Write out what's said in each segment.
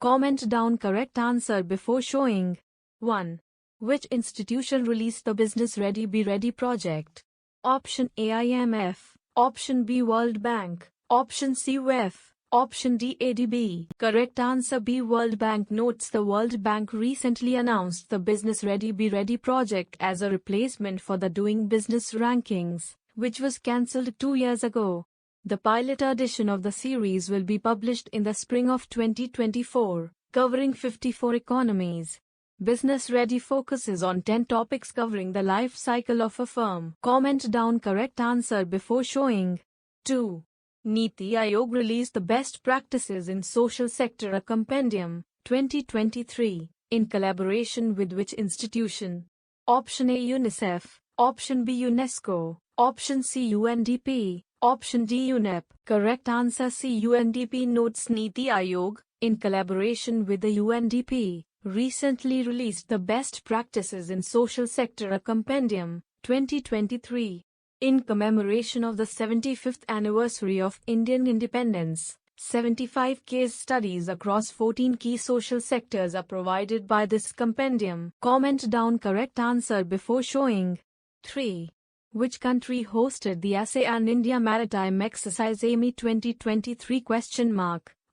Comment down correct answer before showing. 1. Which institution released the Business Ready Be Ready project? Option A IMF, Option B World Bank, Option C UNEP, Option D ADB. Correct answer B World Bank. Notes: the World Bank recently announced the Business Ready Be Ready project as a replacement for the Doing Business rankings, which was cancelled 2 years ago. The pilot edition of the series will be published in the spring of 2024, covering 54 economies. Business Ready focuses on 10 topics covering the life cycle of a firm. Comment down correct answer before showing. 2. NITI Aayog released the Best Practices in Social Sector, a Compendium, 2023, in collaboration with which institution? Option A UNICEF, Option B UNESCO, Option C UNDP, Option D UNEP. Correct answer C UNDP. Notes: NITI Aayog, in collaboration with the UNDP, recently released the Best Practices in Social Sector, a Compendium, 2023. In commemoration of the 75th anniversary of Indian independence, 75 case studies across 14 key social sectors are provided by this compendium. Comment down correct answer before showing. 3. Which country hosted the ASEAN India Maritime Exercise AMI 2023?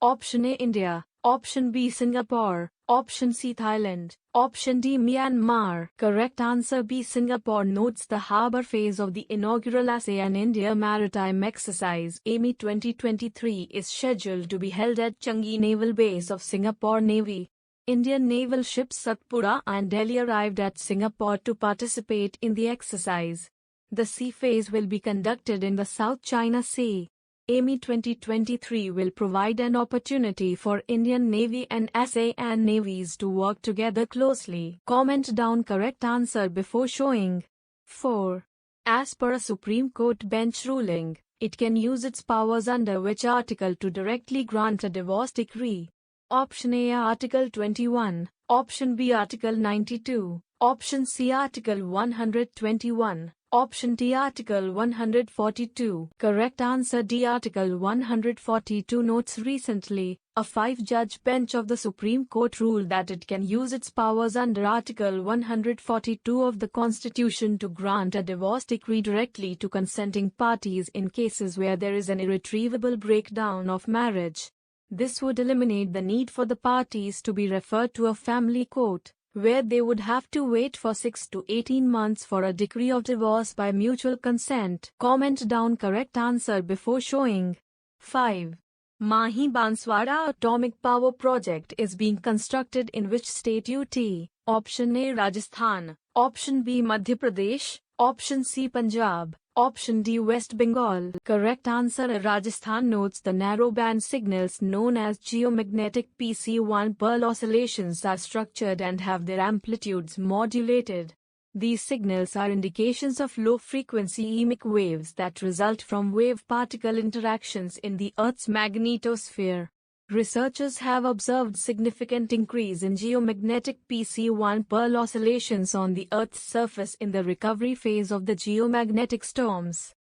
Option A India, Option B Singapore, Option C Thailand, Option D Myanmar. Correct answer B Singapore. Notes: the harbour phase of the inaugural ASEAN India Maritime Exercise AMI 2023 is scheduled to be held at Changi Naval Base of Singapore Navy. Indian naval ships Satpura and Delhi arrived at Singapore to participate in the exercise. The sea phase will be conducted in the South China Sea. AMI 2023 will provide an opportunity for Indian Navy and ASEAN navies to work together closely. Comment down correct answer before showing. 4. As per a Supreme Court bench ruling, it can use its powers under which article to directly grant a divorce decree? Option A Article 21, Option B Article 92, Option C Article 121, Option D Article 142. Correct answer D Article 142. Notes: recently, a 5-judge bench of the Supreme Court ruled that it can use its powers under Article 142 of the Constitution to grant a divorce decree directly to consenting parties in cases where there is an irretrievable breakdown of marriage. This would eliminate the need for the parties to be referred to a family court, where they would have to wait for 6 to 18 months for a decree of divorce by mutual consent. Comment down correct answer before showing. 5. Mahi Banswara Atomic Power Project is being constructed in which state? UT. Option A Rajasthan, Option B Madhya Pradesh, Option C Punjab, Option D West Bengal. Correct answer Rajasthan. Notes: the narrowband signals known as geomagnetic PC1 Pearl oscillations are structured and have their amplitudes modulated. These signals are indications of low-frequency EMIC waves that result from wave-particle interactions in the Earth's magnetosphere. Researchers have observed significant increase in geomagnetic PC1 Pearl oscillations on the Earth's surface in the recovery phase of the geomagnetic storms.